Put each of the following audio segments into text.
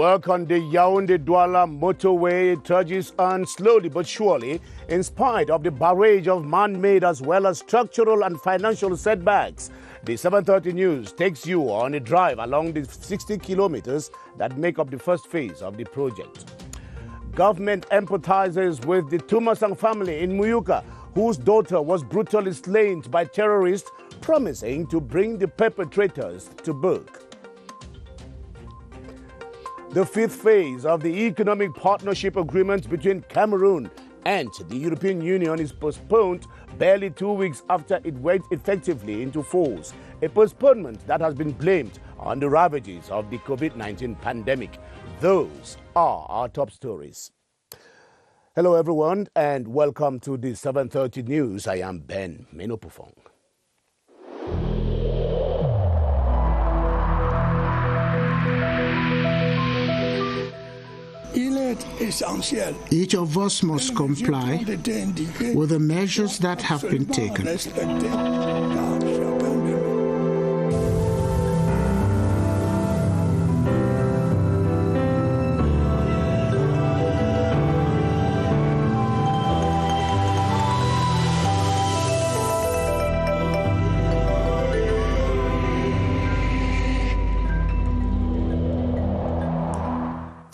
Work on the YAOUNDÉ-DOUALALA motorway trudges on slowly but surely in spite of the barrage of man-made as well as structural and financial setbacks. The 7:30 News takes you on a drive along the 60 kilometers that make up the first phase of the project. Government empathizes with the Tumasang family in Muyuka, whose daughter was brutally slain by terrorists, promising to bring the perpetrators to book. The fifth phase of the economic partnership agreement between Cameroon and the European Union is postponed barely 2 weeks after it went effectively into force, a postponement that has been blamed on the ravages of the COVID-19 pandemic. Those are our top stories. Hello everyone and welcome to the 7:30 News. I am Ben Menopufong. Each of us must comply with the measures that have been taken.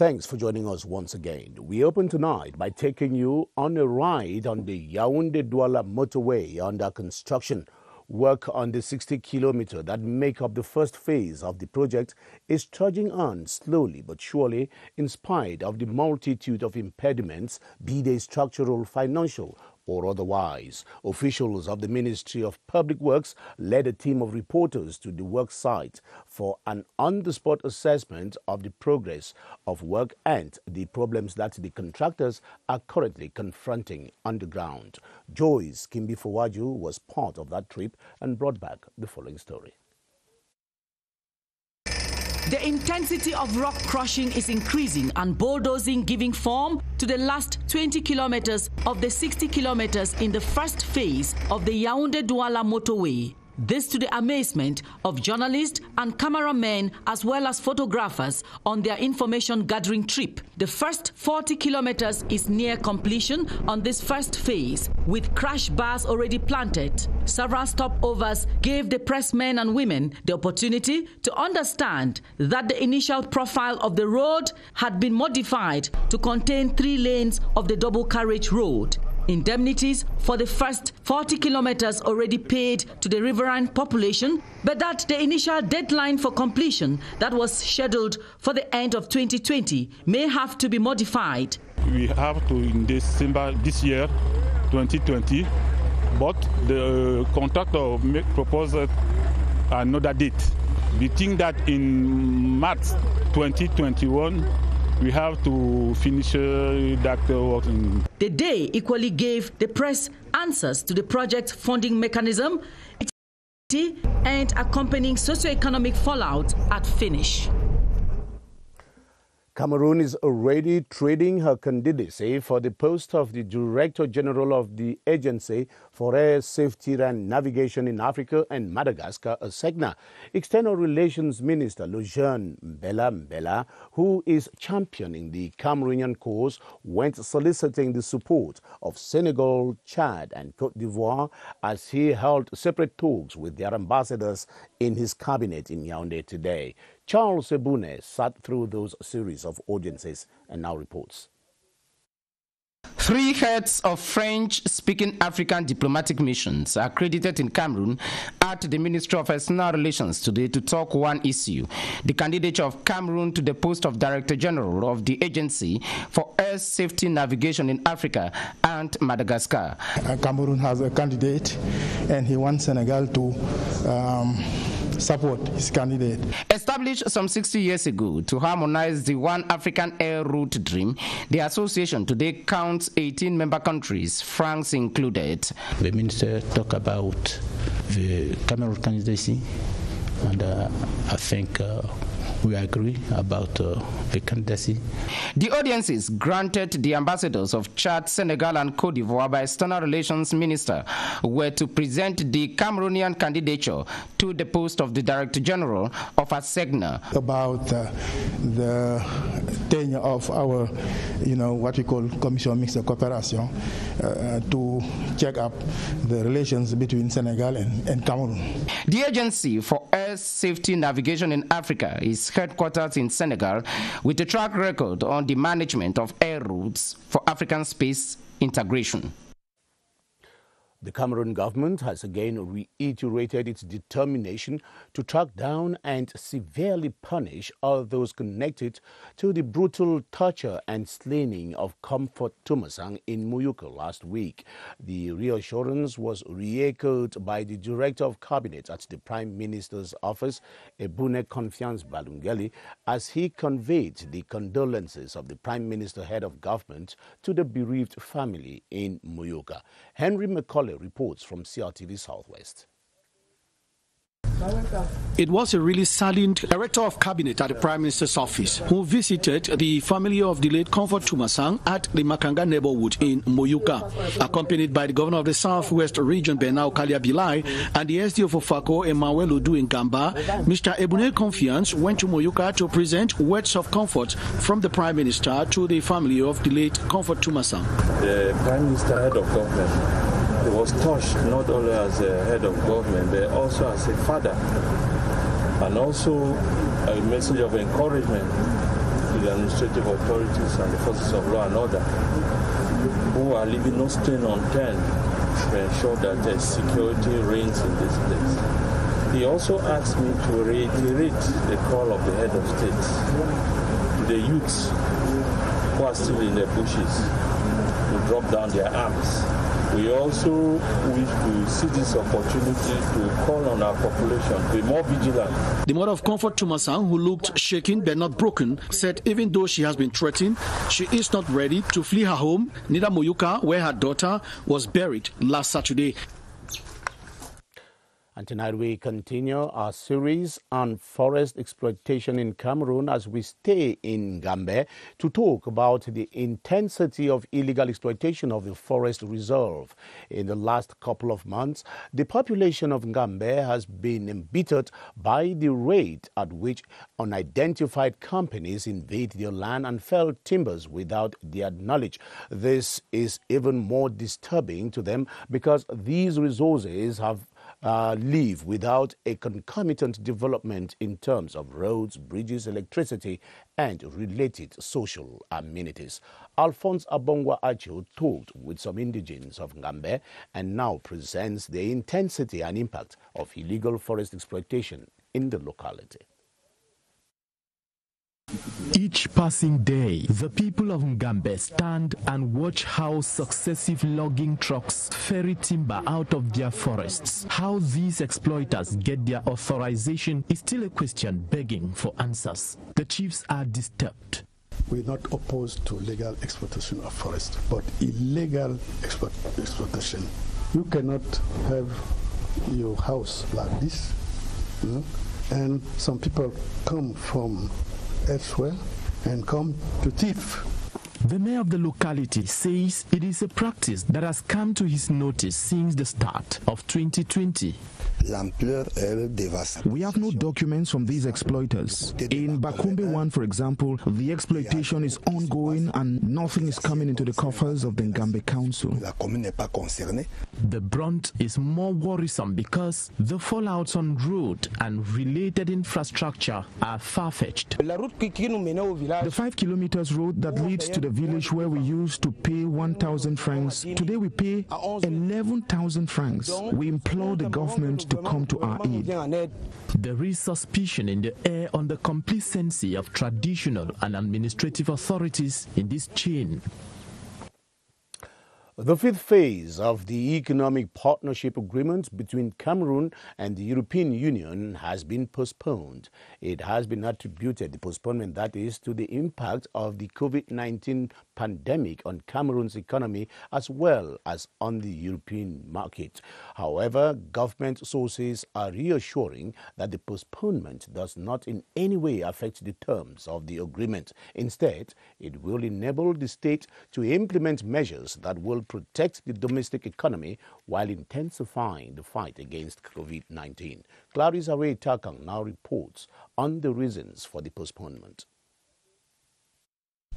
Thanks for joining us once again. We open tonight by taking you on a ride on the YAOUNDÉ-DOUALALA motorway under construction. Work on the 60 kilometer that make up the first phase of the project is trudging on slowly but surely in spite of the multitude of impediments, be they structural, financial, or otherwise. Officials of the Ministry of Public Works led a team of reporters to the work site for an on-the-spot assessment of the progress of work and the problems that the contractors are currently confronting on the ground. Joyce Kimbi-Fawaju was part of that trip and brought back the following story. The intensity of rock crushing is increasing and bulldozing giving form to the last 20 kilometers of the 60 kilometers in the first phase of the YAOUNDÉ-DOUALALA motorway. This to the amazement of journalists and cameramen as well as photographers on their information gathering trip. The first 40 kilometers is near completion on this first phase with crash bars already planted. Several stopovers gave the pressmen and women the opportunity to understand that the initial profile of the road had been modified to contain 3 lanes of the double carriage road. Indemnities for the first 40 kilometers already paid to the riverine population, but that the initial deadline for completion that was scheduled for the end of 2020 may have to be modified. We have to in December this year, 2020, but the contractor proposed another date. We think that in March 2021, we have to finish that work. The day equally gave the press answers to the project funding mechanism and accompanying socio-economic fallout at finish. Cameroon is already trading her candidacy for the post of the Director General of the Agency for Air Safety and Navigation in Africa and Madagascar, ASECNA. External Relations Minister Lejeune Mbela, who is championing the Cameroonian cause, went soliciting the support of Senegal, Chad and Côte d'Ivoire as he held separate talks with their ambassadors in his cabinet in Yaoundé today. Charles Ebune sat through those series of audiences and now reports. 3 heads of French-speaking African diplomatic missions are accredited in Cameroon at the Ministry of External Relations today to talk one issue: the candidature of Cameroon to the post of Director General of the Agency for Air Safety Navigation in Africa and Madagascar. Cameroon has a candidate and he wants Senegal to support his candidate. Established some 60 years ago to harmonize the One African Air Route dream, the association today counts 18 member countries, France included. The minister talked about the Cameroon candidacy, and I think we agree about the candidacy. The audiences granted the ambassadors of Chad, Senegal, and Cote d'Ivoire by External Relations Minister were to present the Cameroonian candidature to the post of the Director General of ASEGNA. About the tenure of our, what we call Commission Mixed Cooperation, to check up the relations between Senegal and Cameroon. The Agency for Air Safety Navigation in Africa is headquartered in Senegal with a track record on the management of air routes for African space integration. The Cameroon government has again reiterated its determination to track down and severely punish all those connected to the brutal torture and slaying of Comfort Tumasang in Muyuka last week. The reassurance was re-echoed by the Director of Cabinet at the Prime Minister's office, Ebune Confiance Balungeli, as he conveyed the condolences of the Prime Minister head of government to the bereaved family in Muyuka. Henry McCauley reports from CRTV Southwest. It was a really saddened Director of Cabinet at the Prime Minister's office who visited the family of the late Comfort Tumasang at the Makanga neighborhood in Moyuka, accompanied by the Governor of the Southwest Region, Benau Kaliabilai, and the SDO of Ofako, Emmanuel Odu in Gamba. Mr. Ebune Confiance went to Moyuka to present words of comfort from the Prime Minister to the family of the late Comfort Tumasang. The Prime Minister, head of government, he was touched not only as a head of government, but also as a father, and also a message of encouragement to the administrative authorities and the forces of law and order, who are leaving no stone unturned to ensure that security reigns in this place. He also asked me to reiterate the call of the head of state to the youths who are still in the bushes to drop down their arms. We also wish to see this opportunity to call on our population to be more vigilant. The mother of Comfort Tumasang, who looked shaken but not broken, said even though she has been threatened, she is not ready to flee her home, neither Moyuka, where her daughter was buried last Saturday. And tonight we continue our series on forest exploitation in Cameroon as we stay in Gambé to talk about the intensity of illegal exploitation of the forest reserve. In the last couple of months, the population of Gambé has been embittered by the rate at which unidentified companies invade their land and fell timbers without their knowledge. This is even more disturbing to them because these resources have live without a concomitant development in terms of roads, bridges, electricity, and related social amenities. Alphonse Abongwa Acho talked with some indigents of Gambé and now presents the intensity and impact of illegal forest exploitation in the locality. Each passing day, the people of Ngambe stand and watch how successive logging trucks ferry timber out of their forests. How these exploiters get their authorization is still a question begging for answers. The chiefs are disturbed. We're not opposed to legal exploitation of forest, but illegal exploitation. You cannot have your house like this, and some people come from elsewhere and come to thief. The mayor of the locality says it is a practice that has come to his notice since the start of 2020. We have no documents from these exploiters. In Bakumbe 1, for example, the exploitation is ongoing and nothing is coming into the coffers of the Ngambe Council. The brunt is more worrisome because the fallouts on road and related infrastructure are far-fetched. The 5 kilometers road that leads to the village where we used to pay 1,000 francs, today we pay 11,000 francs. We implore the government to come to our aid. There is suspicion in the air on the complacency of traditional and administrative authorities in this chain. The fifth phase of the Economic Partnership Agreement between Cameroon and the European Union has been postponed. It has been attributed, the postponement that is, to the impact of the COVID-19 pandemic on Cameroon's economy as well as on the European market. However, government sources are reassuring that the postponement does not in any way affect the terms of the agreement. Instead, it will enable the state to implement measures that will protect the domestic economy while intensifying the fight against COVID-19. Clarissa Ray Takang now reports on the reasons for the postponement.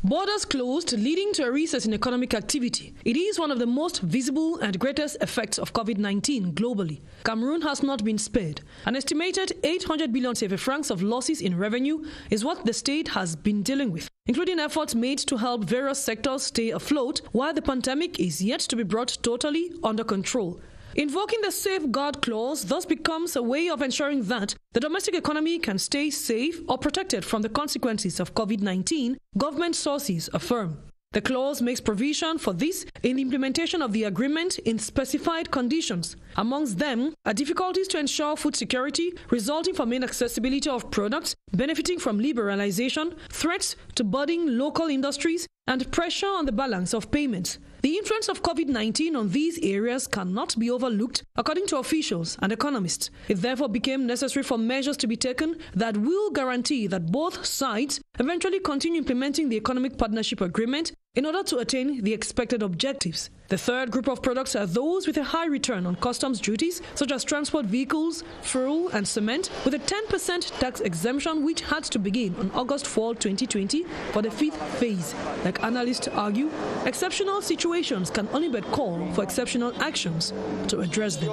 Borders closed, leading to a recess in economic activity. It is one of the most visible and greatest effects of COVID-19 globally. Cameroon has not been spared. An estimated 800 billion CFA francs of losses in revenue is what the state has been dealing with, including efforts made to help various sectors stay afloat while the pandemic is yet to be brought totally under control. Invoking the safeguard clause thus becomes a way of ensuring that the domestic economy can stay safe or protected from the consequences of COVID-19, government sources affirm. The clause makes provision for this in the implementation of the agreement in specified conditions. Amongst them are difficulties to ensure food security resulting from inaccessibility of products benefiting from liberalization, threats to budding local industries, and pressure on the balance of payments. The influence of COVID-19 on these areas cannot be overlooked, according to officials and economists. It therefore became necessary for measures to be taken that will guarantee that both sides eventually continue implementing the economic partnership agreement in order to attain the expected objectives. The third group of products are those with a high return on customs duties, such as transport vehicles, fuel and cement, with a 10% tax exemption which had to begin on August 4, 2020 for the fifth phase. Like analysts argue, exceptional situations can only but call for exceptional actions to address them.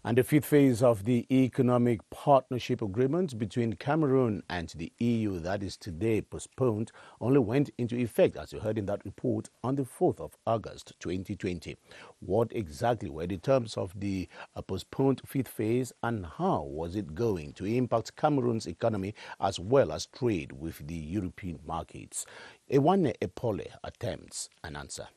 And the fifth phase of the economic partnership agreement between Cameroon and the EU that is today postponed only went into effect, as you heard in that report, on the 4th of August 2020. What exactly were the terms of the postponed fifth phase, and how was it going to impact Cameroon's economy as well as trade with the European markets? Ewane Epole attempts an answer.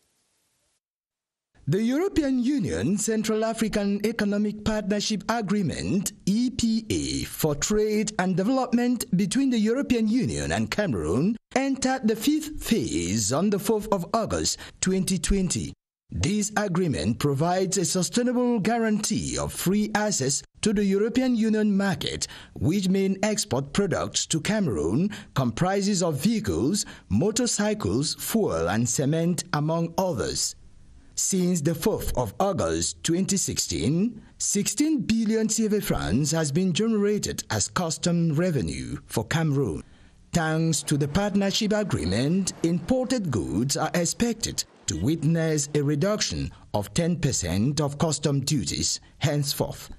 The European Union Central African Economic Partnership Agreement, EPA, for trade and development between the European Union and Cameroon entered the fifth phase on the 4th of August 2020. This agreement provides a sustainable guarantee of free access to the European Union market, which main export products to Cameroon comprises of vehicles, motorcycles, fuel and cement, among others. Since the 4th of August 2016, 16 billion CFA francs has been generated as custom revenue for Cameroon. Thanks to the partnership agreement, imported goods are expected to witness a reduction of 10% of custom duties henceforth.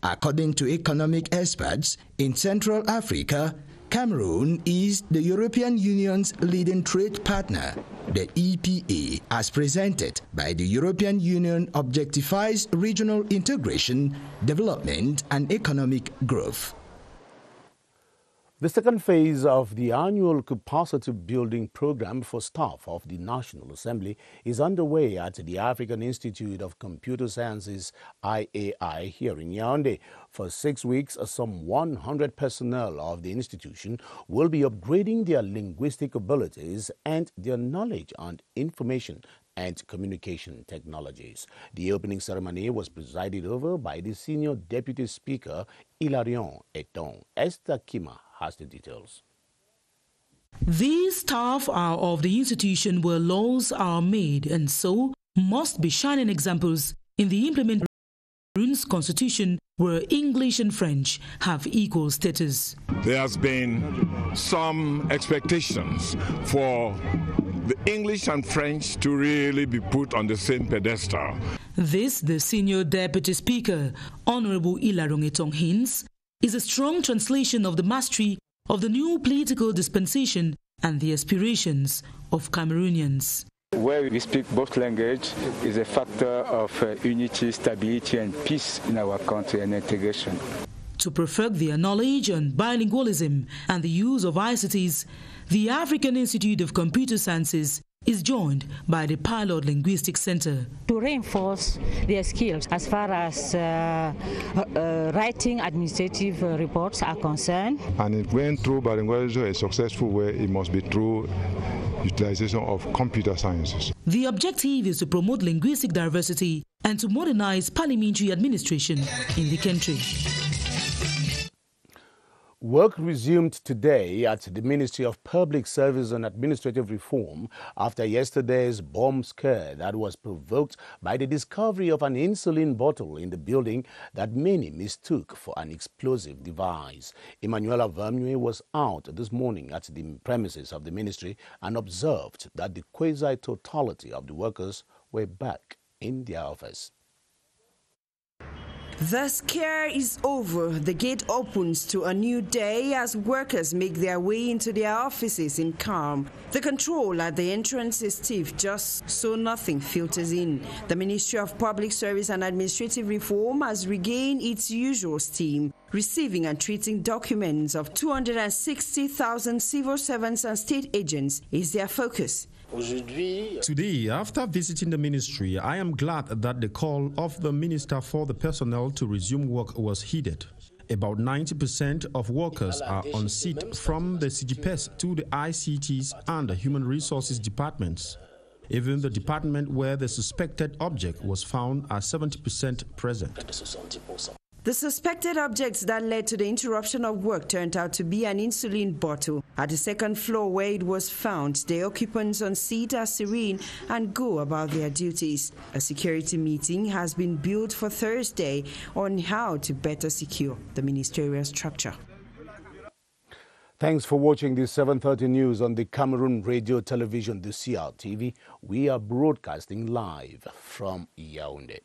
According to economic experts, in Central Africa, Cameroon is the European Union's leading trade partner. The EPA, as presented by the European Union, objectifies regional integration, development, and economic growth. The second phase of the annual capacity building program for staff of the National Assembly is underway at the African Institute of Computer Sciences, IAI, here in Yaoundé. For 6 weeks, some 100 personnel of the institution will be upgrading their linguistic abilities and their knowledge on information and communication technologies. The opening ceremony was presided over by the Senior Deputy Speaker, Hilarion Eton. Esther Kima has the details. These staff are of the institution where laws are made and so must be shining examples in the implementation of Cameroon's constitution where English and French have equal status. There has been some expectations for the English and French to really be put on the same pedestal. This, the Senior Deputy Speaker, Honorable Hilarion Eton, hints, is a strong translation of the mastery of the new political dispensation and the aspirations of Cameroonians. Where we speak both languages is a factor of unity, stability and peace in our country and integration. To perfect their knowledge on bilingualism and the use of ICTs, the African Institute of Computer Sciences is joined by the Pilot Linguistic Center. To reinforce their skills as far as writing administrative reports are concerned. And it went through bilingualism a successful way, it must be through utilization of computer sciences. The objective is to promote linguistic diversity and to modernize parliamentary administration in the country. Work resumed today at the Ministry of Public Service and Administrative Reform after yesterday's bomb scare that was provoked by the discovery of an insulin bottle in the building that many mistook for an explosive device. Emanuela Vermeuil was out this morning at the premises of the ministry and observed that the quasi-totality of the workers were back in their office. The scare is over. The gate opens to a new day as workers make their way into their offices in calm. The control at the entrance is stiff just so nothing filters in. The Ministry of Public Service and Administrative Reform has regained its usual steam. Receiving and treating documents of 260,000 civil servants and state agents is their focus. Today, after visiting the ministry, I am glad that the call of the Minister for the personnel to resume work was heeded. About 90% of workers are on seat from the CGPS to the ICTs and the Human Resources departments. Even the department where the suspected object was found are 70% present. The suspected objects that led to the interruption of work turned out to be an insulin bottle. At the second floor where it was found, the occupants on seat are serene and go about their duties. A security meeting has been built for Thursday on how to better secure the ministerial structure. Thanks for watching this 7:30 news on the Cameroon Radio Television, the CRTV. We are broadcasting live from Yaoundé.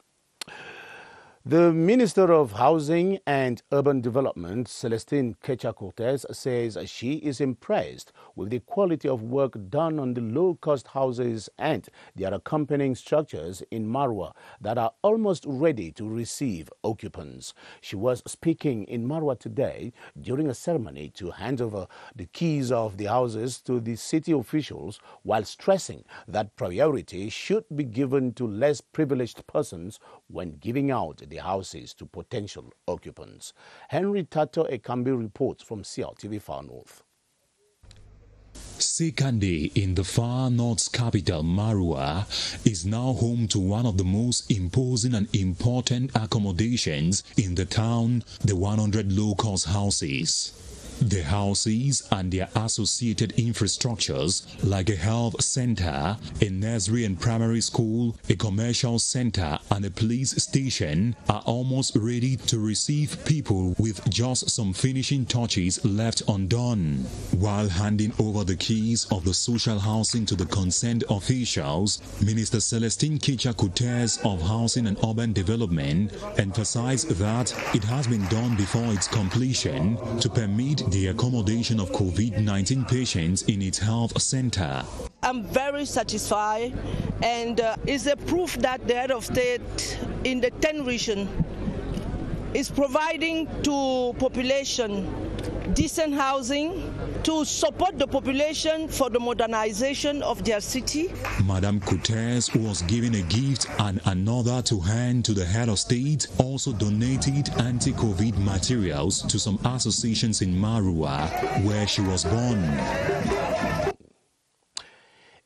The Minister of Housing and Urban Development, Celestine Kecha-Cortez, says she is impressed with the quality of work done on the low-cost houses and their accompanying structures in Marwa that are almost ready to receive occupants. She was speaking in Marwa today during a ceremony to hand over the keys of the houses to the city officials while stressing that priority should be given to less privileged persons when giving out the houses to potential occupants. Henry Tato Ekambi reports from CRTV Far North. Sekande in the far north's capital, Marwa, is now home to one of the most imposing and important accommodations in the town, the 100 low-cost houses. The houses and their associated infrastructures, like a health center, a nursery and primary school, a commercial center, and a police station, are almost ready to receive people with just some finishing touches left undone. While handing over the keys of the social housing to the concerned officials, Minister Celestine Kecha-Cortez of Housing and Urban Development emphasized that it has been done before its completion to permit the accommodation of COVID-19 patients in its health center. I'm very satisfied, and it's a proof that the head of state in the 10 region is providing to population decent housing to support the population for the modernization of their city. Madame Cortez was given a gift, and another to hand to the head of state also donated anti-COVID materials to some associations in Marwa, where she was born.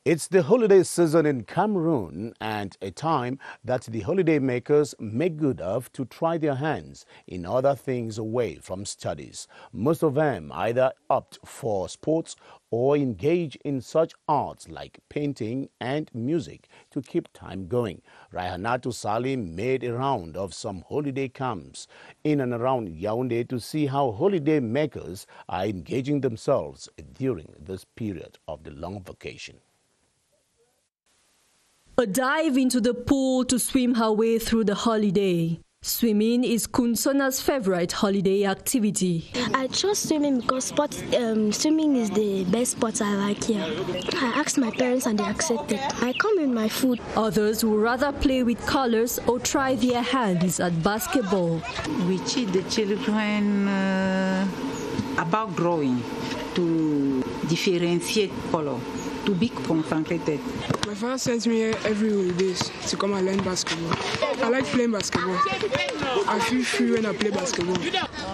It's the holiday season in Cameroon and a time that the holiday makers make good of to try their hands in other things away from studies. Most of them either opt for sports or engage in such arts like painting and music to keep time going. Raihanatu Salim made a round of some holiday camps in and around Yaoundé to see how holiday makers are engaging themselves during this period of the long vacation. A dive into the pool to swim her way through the holiday. Swimming is Kunsona's favorite holiday activity. I chose swimming because swimming is the best sport I like here. I asked my parents and they accepted. I come with my food. Others would rather play with colors or try their hands at basketball. We teach the children about drawing, to differentiate color, to be concentrated. My father sends me here every holidays to come and learn basketball. I like playing basketball. I feel free when I play basketball.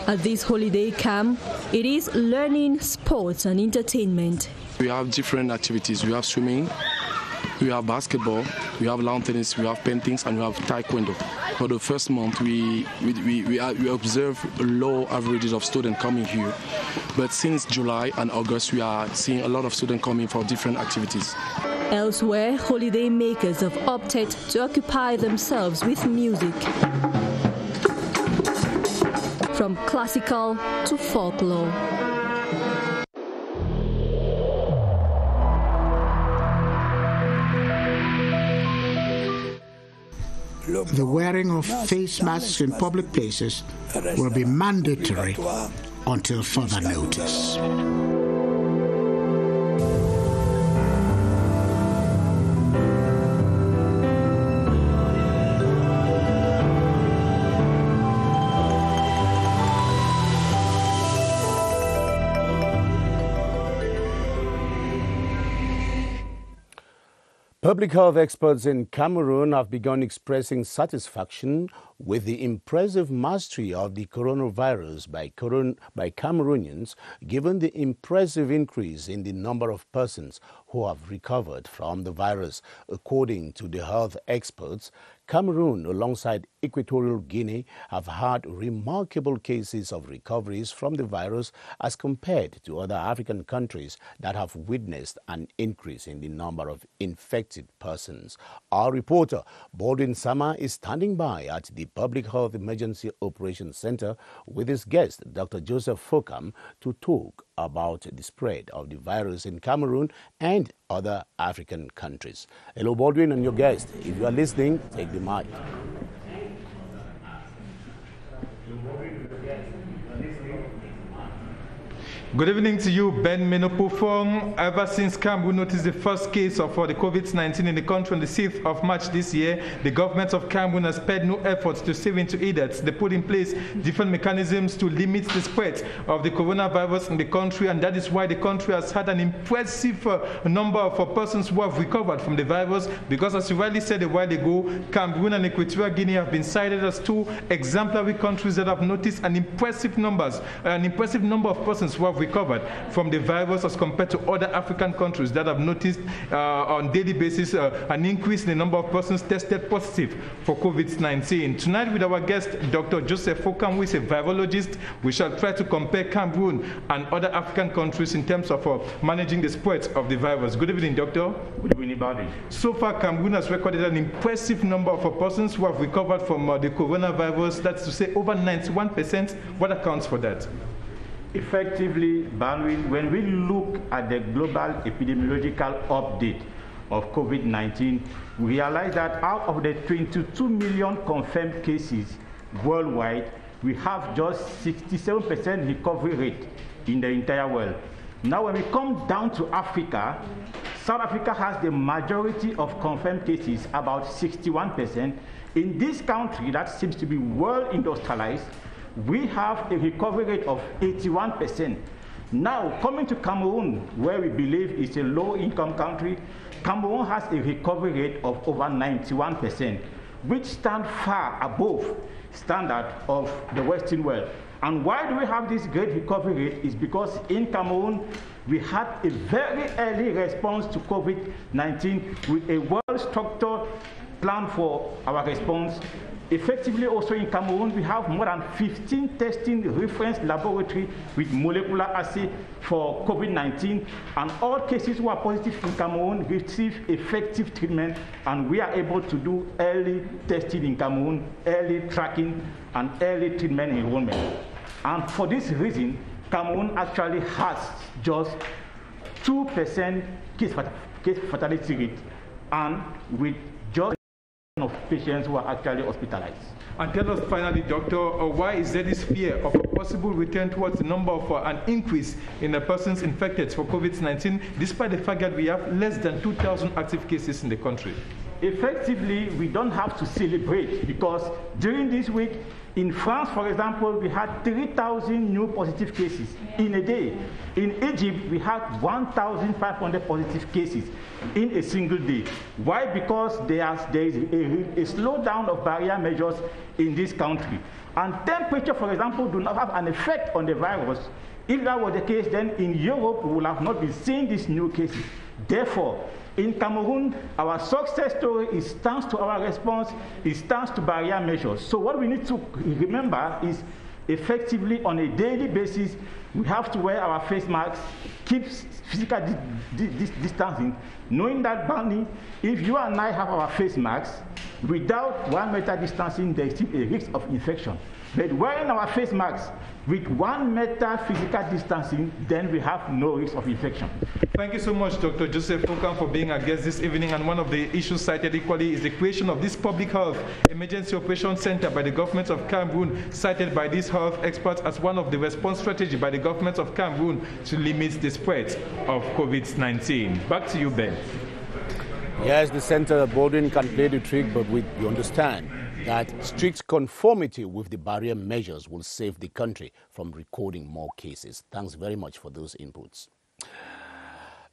At this holiday camp, it is learning, sports and entertainment. We have different activities. We have swimming, we have basketball, we have lawn tennis, we have paintings, and we have taekwondo. For the first month, we observe low averages of students coming here. But since July and August, we are seeing a lot of students coming for different activities. Elsewhere, holiday makers have opted to occupy themselves with music. From classical to folklore. The wearing of face masks in public places will be mandatory until further notice. Public health experts in Cameroon have begun expressing satisfaction with the impressive mastery of the coronavirus by Cameroonians, given the impressive increase in the number of persons who have recovered from the virus. According to the health experts, Cameroon, alongside Equatorial Guinea, have had remarkable cases of recoveries from the virus as compared to other African countries that have witnessed an increase in the number of infected persons. Our reporter, Baldwin Sama, is standing by at the Public Health Emergency Operations Center with his guest, Dr. Joseph Fokam, to talk about the spread of the virus in Cameroon and other African countries. Hello, Baldwin, and your guest. If you are listening, take the mic. Good evening to you, Ben Menopofong. Ever since Cameroon noticed the first case of the COVID-19 in the country on the 6th of March this year, the government of Cameroon has spared no efforts to save into edicts. They put in place different mechanisms to limit the spread of the coronavirus in the country, and that is why the country has had an impressive number of persons who have recovered from the virus, because as you rightly said a while ago, Cameroon and Equatorial Guinea have been cited as two exemplary countries that have noticed an impressive number of persons who have recovered from the virus as compared to other African countries that have noticed on daily basis an increase in the number of persons tested positive for COVID-19. Tonight with our guest, Dr. Joseph Fokam, who is a virologist, we shall try to compare Cameroon and other African countries in terms of managing the spread of the virus. Good evening, Doctor. Good evening, everybody. So far, Cameroon has recorded an impressive number of persons who have recovered from the coronavirus. That's to say over 91%. What accounts for that? Effectively, Baldwin, when we look at the global epidemiological update of COVID-19, we realize that out of the 22 million confirmed cases worldwide, we have just 67% recovery rate in the entire world. Now, when we come down to Africa, South Africa has the majority of confirmed cases, about 61%. In this country that seems to be well industrialized, we have a recovery rate of 81%. Now, coming to Cameroon, where we believe is a low-income country, Cameroon has a recovery rate of over 91%, which stands far above standard of the Western world. And why do we have this great recovery rate? Is because in Cameroon, we had a very early response to COVID-19 with a well-structured plan for our response. Effectively, also in Cameroon, we have more than 15 testing reference laboratories with molecular assay for COVID-19, and all cases who are positive in Cameroon receive effective treatment, and we are able to do early testing in Cameroon, early tracking, and early treatment enrollment. And for this reason, Cameroon actually has just 2% case fatality rate, and with just of patients who are actually hospitalized. And tell us finally, Doctor, why is there this fear of a possible return towards the number of an increase in the persons infected for COVID-19, despite the fact that we have less than 2,000 active cases in the country? Effectively, we don't have to celebrate, because during this week, In France, for example, we had 3,000 new positive cases in a day. In Egypt, we had 1,500 positive cases in a single day. Why? Because there is a slowdown of barrier measures in this country. And temperature, for example, do not have an effect on the virus. If that was the case, then in Europe, we would have not been seeing these new cases. Therefore, in Cameroon, our success story stands to our response, it stands to barrier measures. So what we need to remember is effectively on a daily basis, we have to wear our face masks, keep physical distancing, knowing that bounding, if you and I have our face masks, without 1 meter distancing, there is still a risk of infection. But wearing our face masks with 1 meter physical distancing, then we have no risk of infection. Thank you so much, Dr. Joseph Okan, for being our guest this evening. And one of the issues cited equally is the creation of this Public Health Emergency Operations Center by the government of Cameroon, cited by these health experts as one of the response strategy by the government of Cameroon to limit the spread of COVID-19. Back to you, Ben. Yes, the center boarding can play the trick, but you understand that strict conformity with the barrier measures will save the country from recording more cases. Thanks very much for those inputs.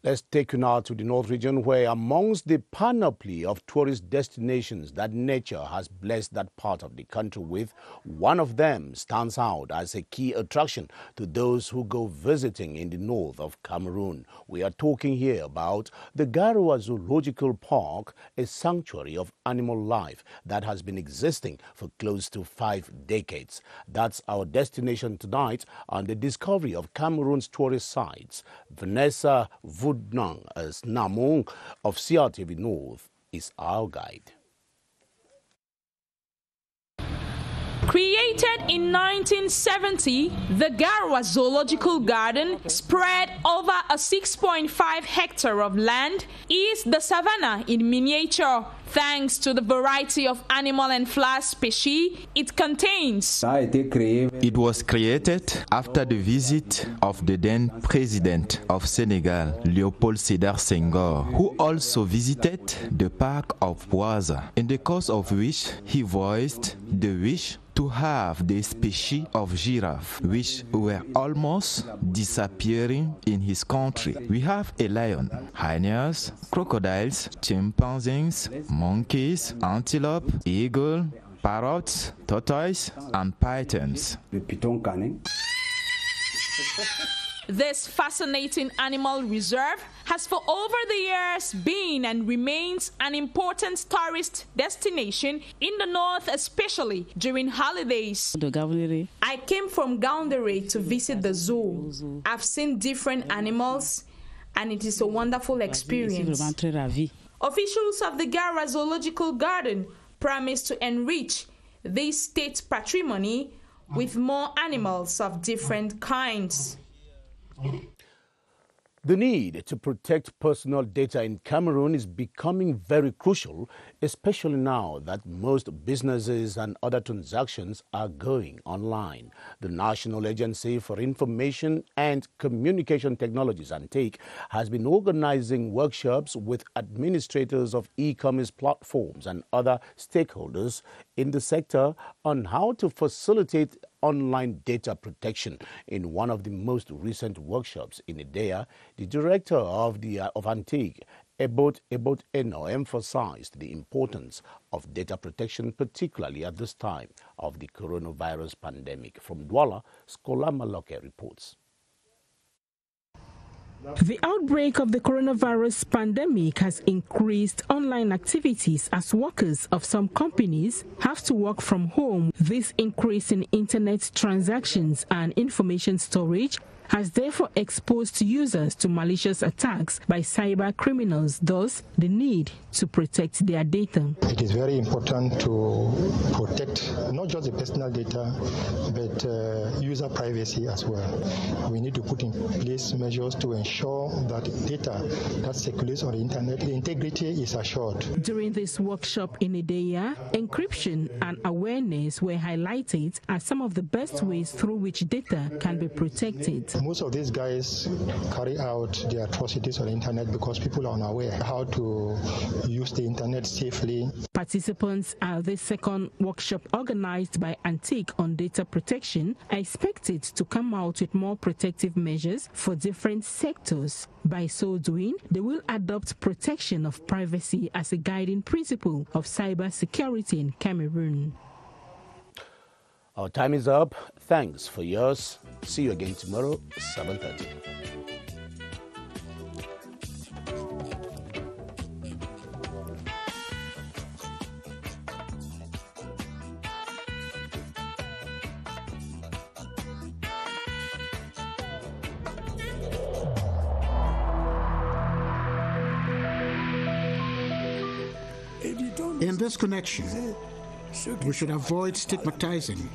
Let's take you now to the North region, where amongst the panoply of tourist destinations that nature has blessed that part of the country with, one of them stands out as a key attraction to those who go visiting in the north of Cameroon. We are talking here about the Garoua Zoological Park, a sanctuary of animal life that has been existing for close to 5 decades. That's our destination tonight on the discovery of Cameroon's tourist sites. Vanessa Woodnang as Namong of CRTV North is our guide. Created in 1970, the Garoua Zoological Garden, spread over a 6.5 hectare of land, is the savannah in miniature. Thanks to the variety of animal and flower species it contains. It was created after the visit of the then president of Senegal, Léopold Sédar Senghor, who also visited the park of Boisa, in the course of which he voiced the wish to have the species of giraffe, which were almost disappearing in his country. We have a lion, hyenas, crocodiles, chimpanzees, monkeys, antelope, eagle, parrots, tortoise, and pythons. This fascinating animal reserve has for over the years been and remains an important tourist destination in the north, especially during holidays. I came from Yaoundé to visit the zoo. I've seen different animals and it is a wonderful experience. Officials of the Garoua Zoological Garden promise to enrich this state patrimony with more animals of different kinds. The need to protect personal data in Cameroon is becoming very crucial, especially now that most businesses and other transactions are going online. The National Agency for Information and Communication Technologies, ANTEC, has been organizing workshops with administrators of e-commerce platforms and other stakeholders in the sector on how to facilitate online data protection. In one of the most recent workshops in Idea, the director of ANTEC, Ebot Eno, emphasized the importance of data protection, particularly at this time of the coronavirus pandemic. From Douala, Scholar Maloke reports. The outbreak of the coronavirus pandemic has increased online activities as workers of some companies have to work from home. This increase in internet transactions and information storage has therefore exposed users to malicious attacks by cyber criminals, thus the need to protect their data. It is very important to protect not just the personal data, but user privacy as well. We need to put in place measures to ensure that data that circulates on the internet, the integrity is assured. During this workshop in Idea, encryption and awareness were highlighted as some of the best ways through which data can be protected. Most of these guys carry out their atrocities on the internet because people are unaware how to use the internet safely. Participants at the second workshop organized by Antique on data protection are expected to come out with more protective measures for different sectors. By so doing, they will adopt protection of privacy as a guiding principle of cyber security in Cameroon. Our time is up. Thanks for yours. See you again tomorrow, 7:30. In this connection, we should avoid stigmatizing